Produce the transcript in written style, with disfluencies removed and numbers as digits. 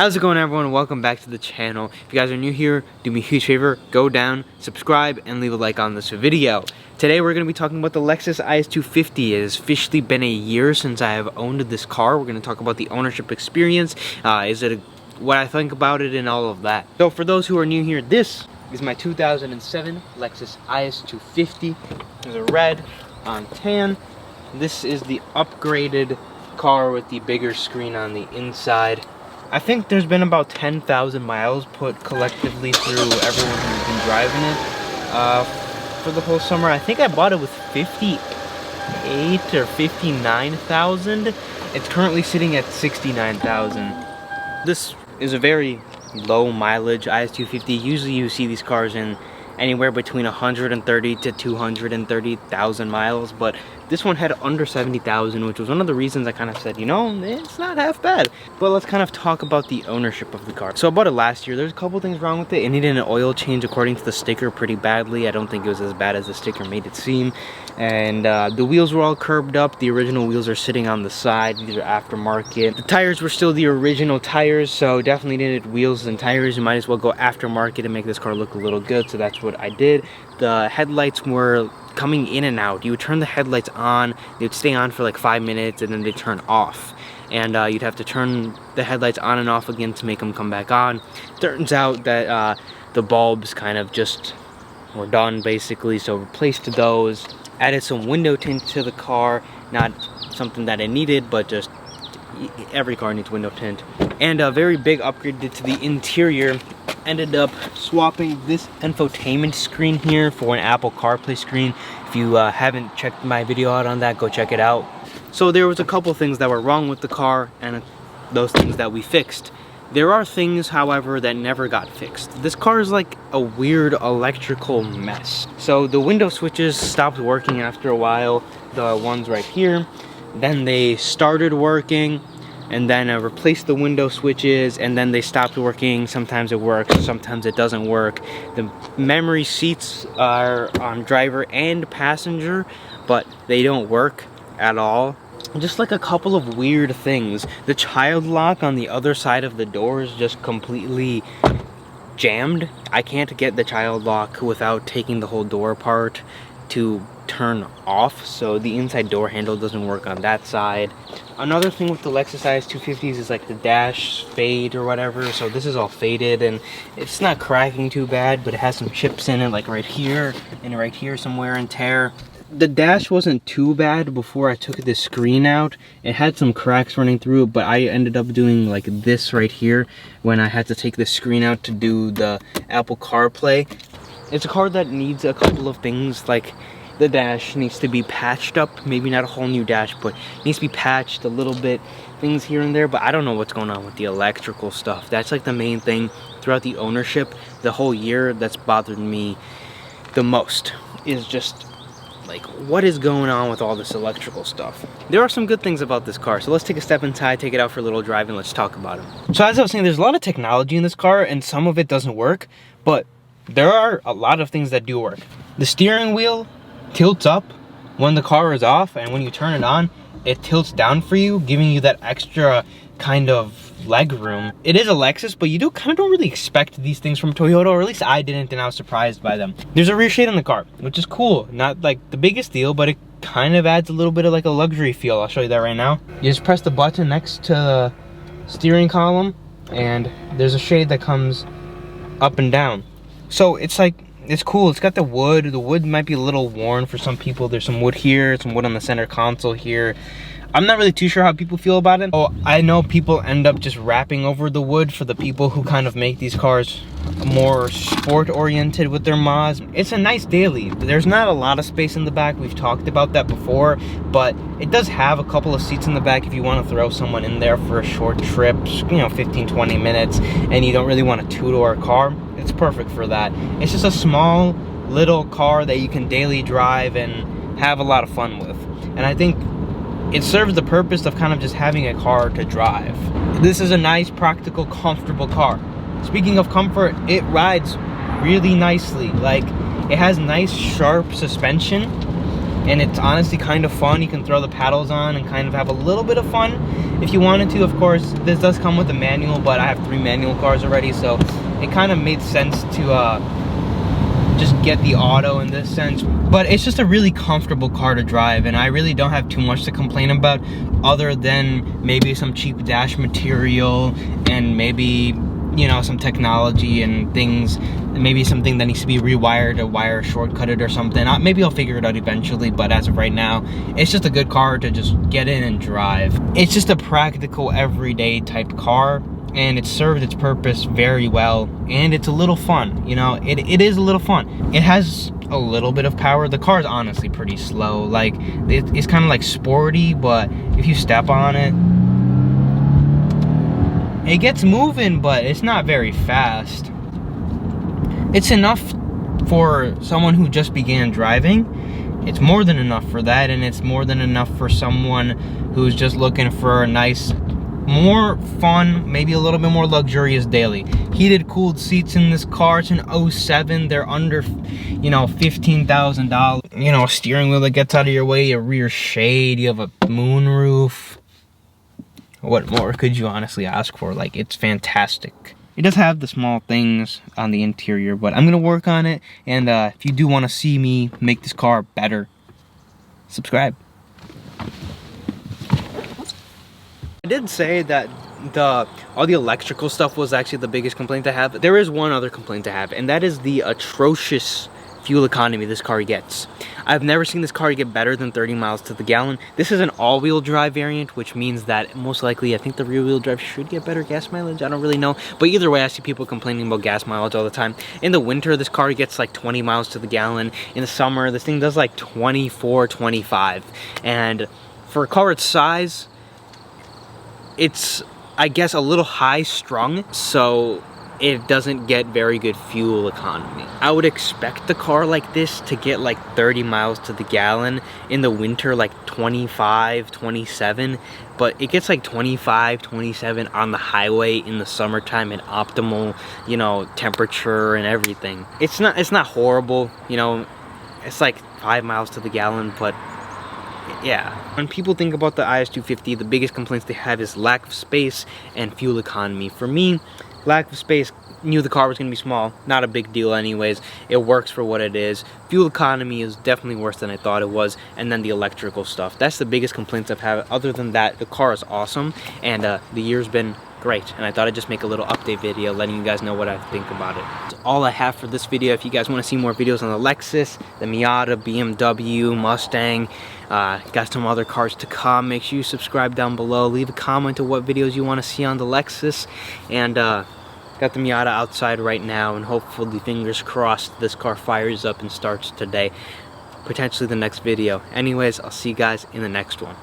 How's it going, everyone? Welcome back to the channel. If you guys are new here, do me a huge favor, go down, subscribe, and leave a like on this video. Today we're going to be talking about the Lexus IS250. It has officially been a year since I have owned this car. We're going to talk about the ownership experience, what I think about it, and all of that. So for those who are new here, this is my 2007 Lexus IS250. There's a red on tan. This is the upgraded car with the bigger screen on the inside. I think there's been about 10,000 miles put collectively through everyone who's been driving it for the whole summer. I think I bought it with 58 or 59,000. It's currently sitting at 69,000. This is a very low mileage IS250. Usually you see these cars in anywhere between 130 to 230,000 miles, but this one had under 70,000, which was one of the reasons I kind of said, you know, it's not half bad. But let's kind of talk about the ownership of the car. So I bought it last year. There's a couple things wrong with it. It needed an oil change according to the sticker pretty badly. I don't think it was as bad as the sticker made it seem. And the wheels were all curbed up. The original wheels are sitting on the side. These are aftermarket. The tires were still the original tires, so definitely needed wheels and tires. You might as well go aftermarket and make this car look a little good, so that's what I did. The headlights were coming in and out. You would turn the headlights on, they would stay on for like 5 minutes, and then they'd turn off. And you'd have to turn the headlights on and off again to make them come back on. Turns out that the bulbs kind of just were done, basically, so replaced those. Added some window tint to the car, not something that it needed, but just every car needs window tint. And a very big upgrade to the interior. Ended up swapping this infotainment screen here for an Apple CarPlay screen. If you haven't checked my video out on that, go check it out. So there was a couple things that were wrong with the car, and those things that we fixed. There are things, however, that never got fixed. This car is like a weird electrical mess. So the window switches stopped working after a while, the ones right here. Then they started working, and then I replaced the window switches, and then they stopped working. Sometimes it works, sometimes it doesn't work. The memory seats are on driver and passenger, but they don't work at all. Just like a couple of weird things. The child lock on the other side of the door is just completely jammed. I can't get the child lock without taking the whole door apart to turn off, so the inside door handle doesn't work on that side. Another thing with the Lexus IS250s is like the dash fade or whatever, so this is all faded and it's not cracking too bad, but it has some chips in it, like right here and right here, some wear and tear. The dash wasn't too bad before I took the screen out. It had some cracks running through it, but I ended up doing like this right here when I had to take the screen out to do the Apple CarPlay. It's a car that needs a couple of things, like the dash needs to be patched up, maybe not a whole new dash, but it needs to be patched a little bit, things here and there, but I don't know what's going on with the electrical stuff. That's like the main thing throughout the ownership, the whole year, that's bothered me the most, is just like, what is going on with all this electrical stuff? There are some good things about this car, so let's take a step inside, take it out for a little drive, and let's talk about them. So as I was saying, there's a lot of technology in this car, and some of it doesn't work, but there are a lot of things that do work. The steering wheel tilts up when the car is off, and when you turn it on, it tilts down for you, giving you that extra kind of leg room. It is a Lexus, but you kind of don't really expect these things from Toyota, or at least I didn't, and I was surprised by them. There's a rear shade on the car, which is cool. Not like the biggest deal, but it kind of adds a little bit of like a luxury feel. I'll show you that right now. You just press the button next to the steering column, and there's a shade that comes up and down. So it's like, it's cool. It's got the wood. The wood might be a little worn for some people. There's some wood here, some wood on the center console here. I'm not really too sure how people feel about it. Oh, I know people end up just wrapping over the wood for the people who kind of make these cars more sport oriented with their mods. It's a nice daily. There's not a lot of space in the back. We've talked about that before, but it does have a couple of seats in the back if you want to throw someone in there for a short trip, you know, 15-20 minutes, and you don't really want a two-door car. It's perfect for that. It's just a small little car that you can daily drive and have a lot of fun with, and I think it serves the purpose of kind of just having a car to drive. This is a nice, practical, comfortable car. Speaking of comfort, it rides really nicely. Like, it has nice, sharp suspension, and it's honestly kind of fun. You can throw the paddles on and kind of have a little bit of fun if you wanted to. Of course, this does come with a manual, but I have 3 manual cars already, so it kind of made sense to just get the auto in this sense. But it's just a really comfortable car to drive, and I really don't have too much to complain about other than maybe some cheap dash material and maybe, you know, some technology and things, maybe something that needs to be rewired, a wire shortcutted or something. Maybe I'll figure it out eventually, but as of right now, it's just a good car to just get in and drive. It's just a practical everyday type car, and it served its purpose very well, and it's a little fun. You know, it is a little fun. It has a little bit of power. The car is honestly pretty slow. Like, it's kind of like sporty, but if you step on it, it gets moving, but it's not very fast. It's enough for someone who just began driving. It's more than enough for that, and it's more than enough for someone who's just looking for a nice, more fun, maybe a little bit more luxurious daily. Heated, cooled seats in this car. It's an 07. They're under, you know, $15,000. You know, a steering wheel that gets out of your way, a rear shade, you have a moonroof. What more could you honestly ask for? Like, it's fantastic. It does have the small things on the interior, but I'm gonna work on it. And if you do want to see me make this car better, subscribe. I did say that all the electrical stuff was actually the biggest complaint I have. There is one other complaint I have, and that is the atrocious fuel economy this car gets. I've never seen this car get better than 30 miles to the gallon. This is an all-wheel drive variant, which means that most likely I think the rear-wheel drive should get better gas mileage. I don't really know, but either way, I see people complaining about gas mileage all the time. In the winter, this car gets like 20 miles to the gallon. In the summer, this thing does like 24, 25. And for a car its size, it's, I guess, a little high strung, so it doesn't get very good fuel economy. I would expect the car like this to get like 30 miles to the gallon. In the winter, like 25, 27, but it gets like 25, 27 on the highway in the summertime in optimal, you know, temperature and everything. It's not horrible, you know, it's like 5 miles to the gallon, but yeah. When people think about the IS250, the biggest complaints they have is lack of space and fuel economy. For me, lack of space, knew the car was going to be small, not a big deal anyways. It works for what it is. Fuel economy is definitely worse than I thought it was, and then the electrical stuff. That's the biggest complaints I've had. Other than that, the car is awesome, and the year's been great, and I thought I'd just make a little update video letting you guys know what I think about it. That's all I have for this video. If you guys want to see more videos on the Lexus, the Miata, BMW, Mustang, got some other cars to come, make sure you subscribe down below. Leave a comment of what videos you want to see on the Lexus, and got the Miata outside right now, and hopefully, fingers crossed, this car fires up and starts today. Potentially the next video. Anyways, I'll see you guys in the next one.